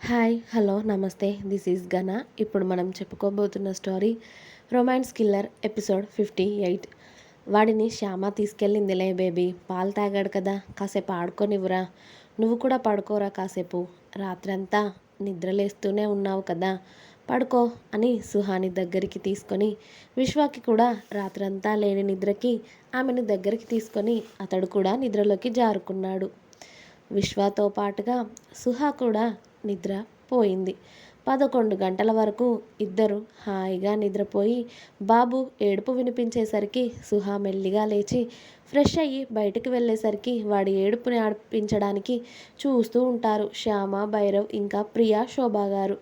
Hi hello నమస్తే this is గనా. ఇప్పుడు మనం చెప్పుకోబోతున్న స్టోరీ రొమాన్స్ కిల్లర్ ఎపిసోడ్ 58. వాడిని శ్యామ తీసుకెళ్ళిందిలే బేబీ. పాలు తాగాడు కదా, కాసేపు ఆడుకోనివ్వరా. నువ్వు కూడా పడుకోరా కాసేపు. రాత్రంతా నిద్రలేస్తూనే ఉన్నావు కదా, పడుకో అని సుహాని దగ్గరికి తీసుకొని, విశ్వాకి కూడా రాత్రంతా లేని నిద్రకి ఆమెను దగ్గరికి తీసుకొని అతడు కూడా నిద్రలోకి జారుకున్నాడు. విశ్వాతో పాటుగా సుహా కూడా నిద్ర పోయింది. 11 గంటల వరకు ఇద్దరు హాయిగా నిద్రపోయి, బాబు ఏడుపు వినిపించేసరికి సుహా మెల్లిగా లేచి ఫ్రెష్ అయ్యి బయటకు వెళ్ళేసరికి వాడి ఏడుపుని ఆడిపించడానికి చూస్తూ ఉంటారు శ్యామ, భైరవ్ ఇంకా ప్రియా, శోభా గారు.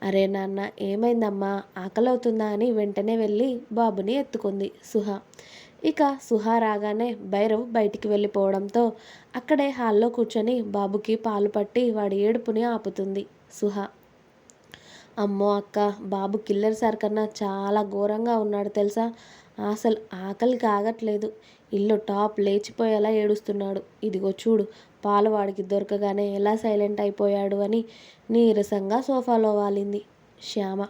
అరే నాన్న, ఏమైందమ్మా, ఆకలవుతుందా అని వెంటనే వెళ్ళి బాబుని ఎత్తుకుంది సుహా. ఇక సుహా రాగానే భైరవ్ బయటికి వెళ్ళిపోవడంతో అక్కడే హాల్లో కూర్చొని బాబుకి పాలు పట్టి వాడి ఏడుపుని ఆపుతుంది సుహా. అమ్మో అక్క, బాబు కిల్లర్ సార్ కన్నా చాలా ఘోరంగా ఉన్నాడు తెలుసా. అసలు ఆకలికి ఆగట్లేదు. ఇల్లు టాప్ లేచిపోయేలా ఏడుస్తున్నాడు. ఇదిగో చూడు, పాలు వాడికి దొరకగానే ఎలా సైలెంట్ అయిపోయాడు అని నీరసంగా సోఫాలో వాలింది శ్యామ.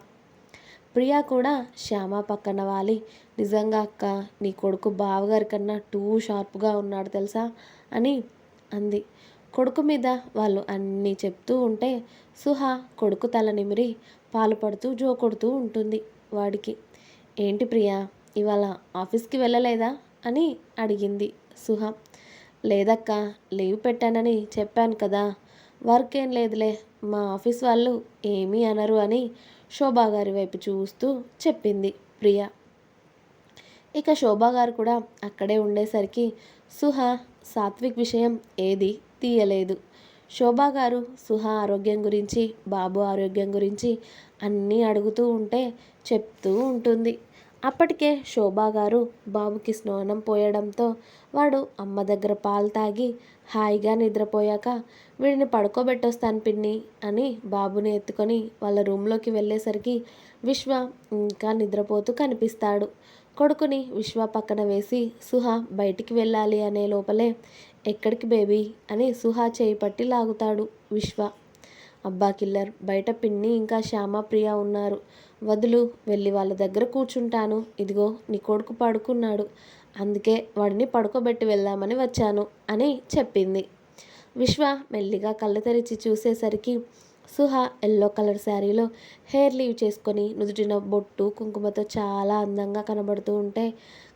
ప్రియా కూడా శ్యామ పక్కన వాలి, నిజంగా అక్క, నీ కొడుకు బావగారి కన్నా టూ షార్ప్గా ఉన్నాడు తెలుసా అని అంది. కొడుకు మీద వాళ్ళు అన్నీ చెప్తూ ఉంటే సుహా కొడుకు తల నిమిరి పాలు పడుతూ జో కొడుతూ ఉంటుంది వాడికి. ఏంటి ప్రియా, ఇవాళ ఆఫీస్కి వెళ్ళలేదా అని అడిగింది సుహా. లేదక్క, లీవ్ పెట్టానని చెప్పాను కదా. వర్క్ ఏం లేదులే, మా ఆఫీస్ వాళ్ళు ఏమీ అనరు అని శోభా గారి వైపు చూస్తూ చెప్పింది ప్రియా. ఇక శోభా గారు కూడా అక్కడే ఉండేసరికి సుహా సాత్విక్ విషయం ఏది తీయలేదు. శోభా గారు సుహా ఆరోగ్యం గురించి, బాబు ఆరోగ్యం గురించి అన్నీ అడుగుతూ ఉంటే చెప్తూ ఉంటుంది. అప్పటికే శోభా గారు బాబుకి స్నానం పోయడంతో వాడు అమ్మ దగ్గర పాలు తాగి హాయిగా నిద్రపోయాక, వీడిని పడుకోబెట్టొస్తాను పిన్ని అని బాబుని ఎత్తుకొని వాళ్ళ రూమ్లోకి వెళ్ళేసరికి విశ్వ ఇంకా నిద్రపోతూ కనిపిస్తాడు. కొడుకుని విశ్వ పక్కన వేసి సుహా బయటికి వెళ్ళాలి అనే లోపలే, ఎక్కడికి బేబీ అని సుహా చేయి పట్టి లాగుతాడు విశ్వ. అబ్బా కిల్లర్, బయట పిన్ని ఇంకా శ్యామ, ప్రియ ఉన్నారు, వదులు, వెళ్ళి వాళ్ళ దగ్గర కూర్చుంటాను. ఇదిగో నీ కొడుకు పడుకున్నాడు, అందుకే వాడిని పడుకోబెట్టి వెళ్దామని వచ్చాను అని చెప్పింది. విశ్వ మెల్లిగా కళ్ళు తెరిచి చూసేసరికి సుహా ఎల్లో కలర్ శారీలో హెయిర్ లీవ్ చేసుకొని నుదుటిన బొట్టు కుంకుమతో చాలా అందంగా కనబడుతూ ఉంటే,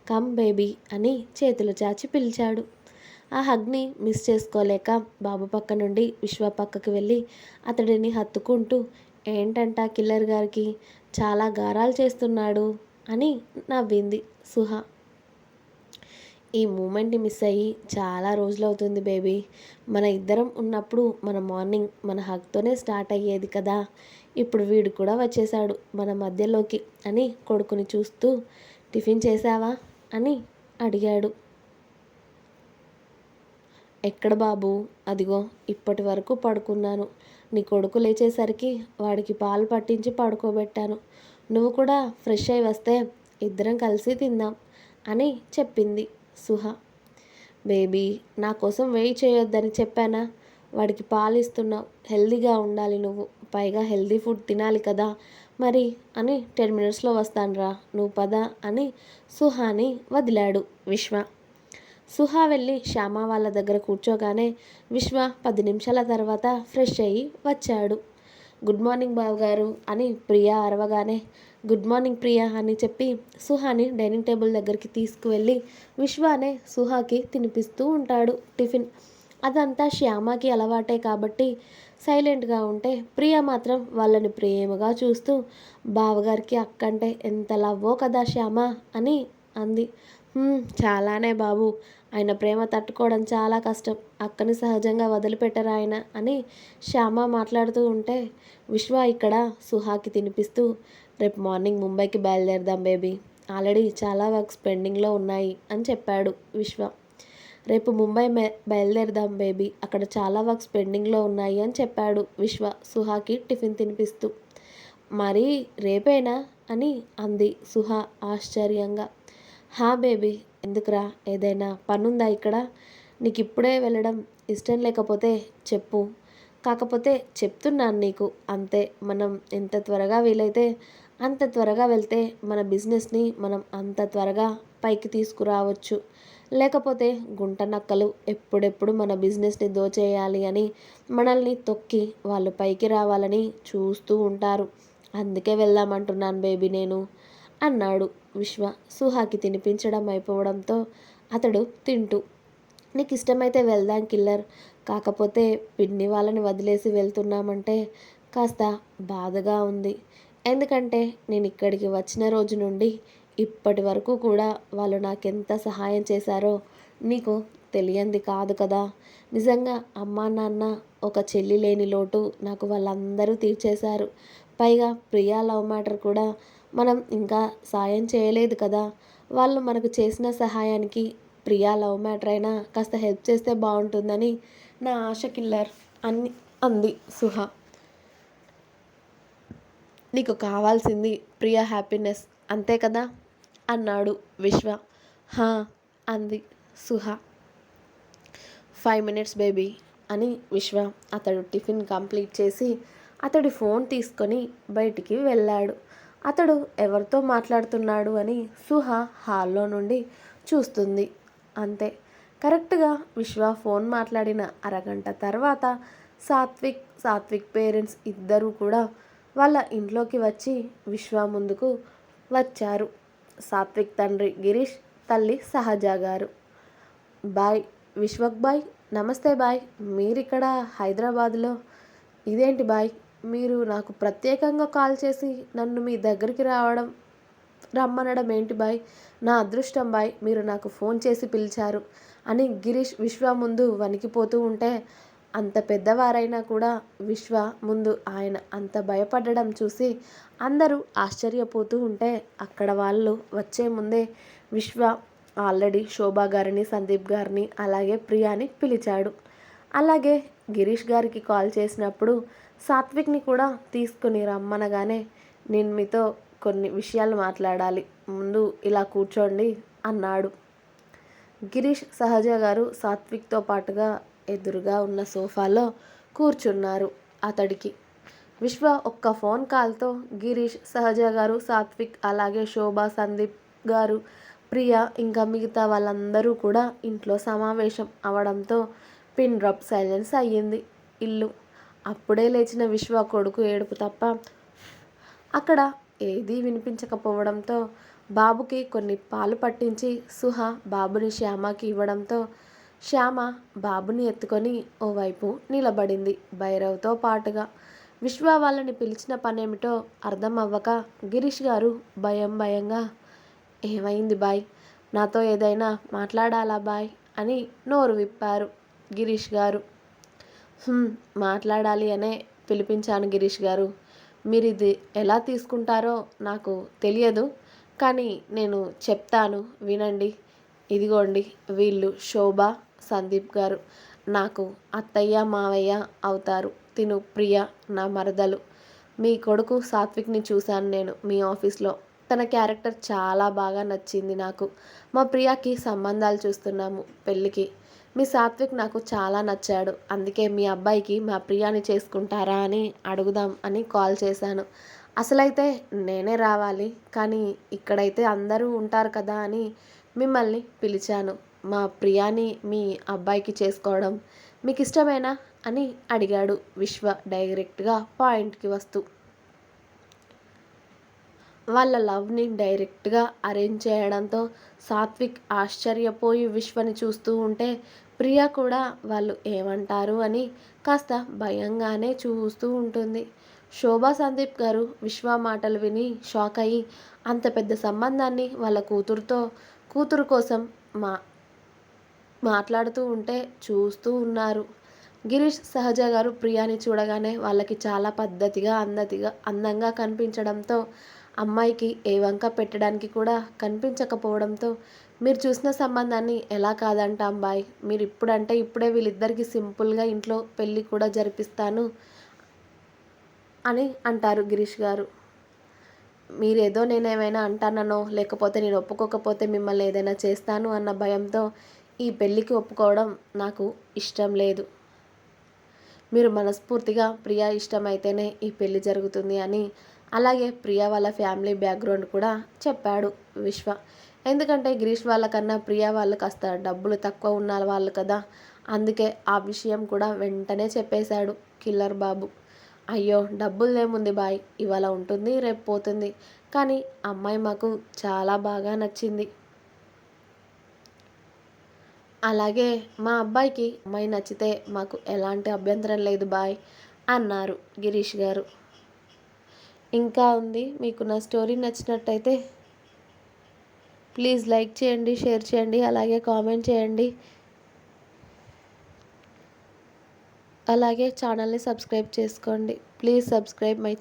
కమ్ బేబీ అని చేతులు చాచి పిలిచాడు. ఆ హగ్ని మిస్ చేసుకోలేక బాబు పక్క నుండి విశ్వ పక్కకి వెళ్ళి అతడిని హత్తుకుంటూ, ఏంటంట కిల్లర్ గారికి చాలా గారాలు చేస్తున్నాడు అని నవ్వింది సుహా. ఈ మూమెంట్ని మిస్ అయ్యి చాలా రోజులు అవుతుంది బేబీ. మన ఇద్దరం ఉన్నప్పుడు మన మార్నింగ్ మన హగ్తోనే స్టార్ట్ అయ్యేది కదా. ఇప్పుడు వీడు కూడా వచ్చేసాడు మన మధ్యలోకి అని కొడుకుని చూస్తూ, టిఫిన్ చేసావా అని అడిగాడు. ఎక్కడ బాబు, అదిగో ఇప్పటి వరకు పడుకున్నాను. నీ కొడుకు లేచేసరికి వాడికి పాలు పట్టించి పడుకోబెట్టాను. నువ్వు కూడా ఫ్రెష్ అయి వస్తే ఇద్దరం కలిసి తిందాం అని చెప్పింది సుహా. బేబీ, నా కోసం వెయిట్ చేయొద్దని చెప్పానా. వాడికి పాలు ఇస్తున్నావు, హెల్దీగా ఉండాలి నువ్వు, పైగా హెల్దీ ఫుడ్ తినాలి కదా మరి అని 10 మినిట్స్లో వస్తానురా, నువ్వు పద అని సుహాని వదిలాడు విశ్వ. సుహా వెళ్ళి శ్యామ వాళ్ళ దగ్గర కూర్చోగానే విశ్వ 10 నిమిషాల తర్వాత ఫ్రెష్ అయ్యి వచ్చాడు. గుడ్ మార్నింగ్ బావగారు అని ప్రియా అరవగానే, గుడ్ మార్నింగ్ ప్రియా అని చెప్పి సుహాని డైనింగ్ టేబుల్ దగ్గరికి తీసుకువెళ్ళి విశ్వానే సుహాకి తినిపిస్తూ ఉంటాడు టిఫిన్. అదంతా శ్యామకి అలవాటే కాబట్టి సైలెంట్గా ఉంటే, ప్రియా మాత్రం వాళ్ళని ప్రేమగా చూస్తూ, బావగారికి అక్కంటే ఎంత లవ్వో కదా శ్యామ అని అంది. చాలానే బాబు, ఆయన ప్రేమ తట్టుకోవడం చాలా కష్టం, అక్కని సహజంగా వదిలిపెట్టరు ఆయన అని శ్యామ మాట్లాడుతూ ఉంటే, విశ్వ ఇక్కడ సుహాకి తినిపిస్తూ, రేపు మార్నింగ్ ముంబైకి బయలుదేరదాం బేబీ, ఆల్రెడీ చాలా వర్క్స్ పెండింగ్లో ఉన్నాయి అని చెప్పాడు విశ్వ. రేపు ముంబై బయలుదేరదాం బేబీ, అక్కడ చాలా వర్క్స్ పెండింగ్లో ఉన్నాయి అని చెప్పాడు విశ్వ సుహాకి టిఫిన్ తినిపిస్తూ. మరి రేపేనా అని అంది సుహా ఆశ్చర్యంగా. హా బేబీ, ఎందుకురా, ఏదైనా పనుందా ఇక్కడ? నీకు ఇప్పుడే వెళ్ళడం ఇష్టం లేకపోతే చెప్పు, కాకపోతే చెప్తున్నాను నీకు అంతే. మనం ఎంత త్వరగా వీలైతే అంత త్వరగా వెళ్తే మన బిజినెస్ని మనం అంత త్వరగా పైకి తీసుకురావచ్చు. లేకపోతే గుంట నక్కలు ఎప్పుడెప్పుడు మన బిజినెస్ని దోచేయాలి అని మనల్ని తొక్కి వాళ్ళు పైకి రావాలని చూస్తూ ఉంటారు. అందుకే వెళ్దామంటున్నాను బేబీ నేను అన్నాడు విశ్వ. సుహాకి తినిపించడం అయిపోవడంతో అతడు తింటూ, నీకు ఇష్టమైతే వెళ్దాం కిల్లర్. కాకపోతే పిన్ని వాళ్ళని వదిలేసి వెళ్తున్నామంటే కాస్త బాధగా ఉంది. ఎందుకంటే నేను ఇక్కడికి వచ్చిన రోజు నుండి ఇప్పటి వరకు కూడా వాళ్ళు నాకెంత సహాయం చేశారో నీకు తెలియంది కాదు కదా. నిజంగా అమ్మా నాన్న ఒక చెల్లి లేని లోటు నాకు వాళ్ళందరూ తీర్చేశారు. పైగా ప్రియా లవ్ మ్యాటర్ కూడా మనం ఇంకా సాయం చేయలేదు కదా. వాళ్ళు మనకు చేసిన సహాయానికి ప్రియా లవ్ మ్యాటర్ అయినా కాస్త హెల్ప్ చేస్తే బాగుంటుందని నా ఆశ కిల్లర్ అని అంది సుహ. నీకు కావాల్సింది ప్రియా హ్యాపీనెస్ అంతే కదా అన్నాడు విశ్వ. హా అంది సుహ. 5 minutes బేబీ అని విశ్వ అతడు టిఫిన్ కంప్లీట్ చేసి అతడి ఫోన్ తీసుకొని బయటికి వెళ్ళాడు. అతడు ఎవరితో మాట్లాడుతున్నాడు అని సుహ హాల్లో నుండి చూస్తుంది. అంతే. కరెక్ట్గా విశ్వ ఫోన్ మాట్లాడిన అరగంట తర్వాత సాత్విక్ పేరెంట్స్ ఇద్దరూ కూడా వాళ్ళ ఇంట్లోకి వచ్చి విశ్వ ముందుకు వచ్చారు. సాత్విక్ తండ్రి గిరీష్, తల్లి సహజ గారు. Bye Vishwak bye. నమస్తే బాయ్. మీరిక్కడ హైదరాబాద్లో? ఇదేంటి బాయ్, మీరు నాకు ప్రత్యేకంగా కాల్ చేసి నన్ను మీ దగ్గరికి రమ్మనడం ఏంటి బాయ్? నా అదృష్టం బాయ్, మీరు నాకు ఫోన్ చేసి పిలిచారు అని గిరీష్ విశ్వ ముందు వణికిపోతూ ఉంటే, అంత పెద్దవారైనా కూడా విశ్వ ముందు ఆయన అంత భయపడడం చూసి అందరూ ఆశ్చర్యపోతూ ఉంటే, అక్కడ వాళ్ళు వచ్చే ముందే విశ్వ ఆల్రెడీ శోభా గారిని, సందీప్ గారిని, అలాగే ప్రియాని పిలిచాడు. అలాగే గిరీష్ గారికి కాల్ చేసినప్పుడు సాత్విక్ని కూడా తీసుకుని రమ్మనగానే, నేను మీతో కొన్ని విషయాలు మాట్లాడాలి, ముందు ఇలా కూర్చోండి అన్నాడు. గిరీష్ సహజ గారు సాత్విక్తో పాటుగా ఎదురుగా ఉన్న సోఫాలో కూర్చున్నారు. అతడికి విశ్వ ఒక్క ఫోన్ కాల్తో గిరీష్, సహజ గారు, సాత్విక్, అలాగే శోభ, సందీప్ గారు, ప్రియ ఇంకా మిగతా వాళ్ళందరూ కూడా ఇంట్లో సమావేశం అవడంతో పిన్ డ్రాప్ సైలెన్స్ అయ్యింది ఇల్లు. అప్పుడే లేచిన విశ్వ కొడుకు ఏడుపు తప్ప అక్కడ ఏదీ వినిపించకపోవడంతో బాబుకి కొన్ని పాలు పట్టించి సుహ బాబుని శ్యామకి ఇవ్వడంతో శ్యామ బాబుని ఎత్తుకొని ఓవైపు నిలబడింది భైరవ్తో పాటుగా. విశ్వ వాళ్ళని పిలిచిన పనేమిటో అర్థం అవ్వక గిరీష్ గారు భయంగా, ఏమైంది బాయ్, నాతో ఏదైనా మాట్లాడాలా బాయ్ అని నోరు విప్పారు గిరీష్ గారు. మాట్లాడాలి అనే పిలిపించాను గిరీష్ గారు. మీరు ఇది ఎలా తీసుకుంటారో నాకు తెలియదు, కానీ నేను చెప్తాను వినండి. ఇదిగోండి, వీళ్ళు శోభ, సందీప్ గారు నాకు అత్తయ్య మావయ్య అవుతారు. తిను ప్రియ, నా మరదలు. మీ కొడుకు సాత్విక్ని చూశాను నేను మీ ఆఫీస్లో. తన క్యారెక్టర్ చాలా బాగా నచ్చింది నాకు. మా ప్రియాకి సంబంధాలు చూస్తున్నాము పెళ్ళికి. మీ సాత్విక్ నాకు చాలా నచ్చాడు. అందుకే మీ అబ్బాయికి మా ప్రియాని చేసుకుంటారా అని అడుగుదాం అని కాల్ చేశాను. అసలైతే నేనే రావాలి, కానీ ఇక్కడైతే అందరూ ఉంటారు కదా అని మిమ్మల్ని పిలిచాను. మా ప్రియాని మీ అబ్బాయికి చేసుకోవడం మీకు ఇష్టమేనా అని అడిగాడు విశ్వ డైరెక్ట్గా పాయింట్కి వస్తూ. వాళ్ళ లవ్ని డైరెక్ట్గా అరేంజ్ చేయడంతో సాత్విక్ ఆశ్చర్యపోయి విశ్వని చూస్తూ ఉంటే ప్రియా కూడా వాళ్ళు ఏమంటారు అని కాస్త భయంగానే చూస్తూ ఉంటుంది. శోభా, సందీప్ గారు విశ్వ మాటలు విని షాక్ అయ్యి అంత పెద్ద సంబంధాన్ని వాళ్ళ కూతురు కోసం మాట్లాడుతూ ఉంటే చూస్తూ ఉన్నారు. గిరీష్, సహజ గారు ప్రియాని చూడగానే వాళ్ళకి చాలా పద్ధతిగా అందంగా కనిపించడంతో అమ్మాయికి ఏ వంక పెట్టడానికి కూడా కనిపించకపోవడంతో, మీరు చూసిన సంబంధాన్ని ఎలా కాదంటాం బాయ్, మీరు ఇప్పుడంటే ఇప్పుడే వీళ్ళిద్దరికి సింపుల్గా ఇంట్లో పెళ్ళి కూడా జరిపిస్తాను అని అంటారు గిరీష్ గారు. మీరేదో నేనేమైనా అంటానో, లేకపోతే నేను ఒప్పుకోకపోతే మిమ్మల్ని ఏదైనా చేస్తాను అన్న భయంతో ఈ పెళ్ళికి ఒప్పుకోవడం నాకు ఇష్టం లేదు. మీరు మనస్ఫూర్తిగా ప్రియా ఇష్టమైతేనే ఈ పెళ్లి జరుగుతుంది అని, అలాగే ప్రియా వాళ్ళ ఫ్యామిలీ బ్యాక్గ్రౌండ్ కూడా చెప్పాడు విశ్వ. ఎందుకంటే గిరీష్ వాళ్ళకన్నా ప్రియా వాళ్ళు కాస్త డబ్బులు తక్కువ ఉన్న వాళ్ళు కదా, అందుకే ఆ విషయం కూడా వెంటనే చెప్పేశాడు కిల్లర్ బాబు. అయ్యో డబ్బులదేముంది బాయ్, ఇవాళ ఉంటుంది రేపు పోతుంది, కానీ అమ్మాయి మాకు చాలా బాగా నచ్చింది. అలాగే మా అబ్బాయికి అమ్మాయి నచ్చితే మాకు ఎలాంటి అభ్యంతరం లేదు బాయ్ అన్నారు గిరీష్ గారు. ఇంకా ఉంది. మీకు నా స్టోరీ నచ్చినట్టయితే ప్లీజ్ లైక్ చేయండి, షేర్ చేయండి, అలాగే కామెంట్ చేయండి. అలాగే ఛానల్ని సబ్స్క్రైబ్ చేసుకోండి. Please subscribe my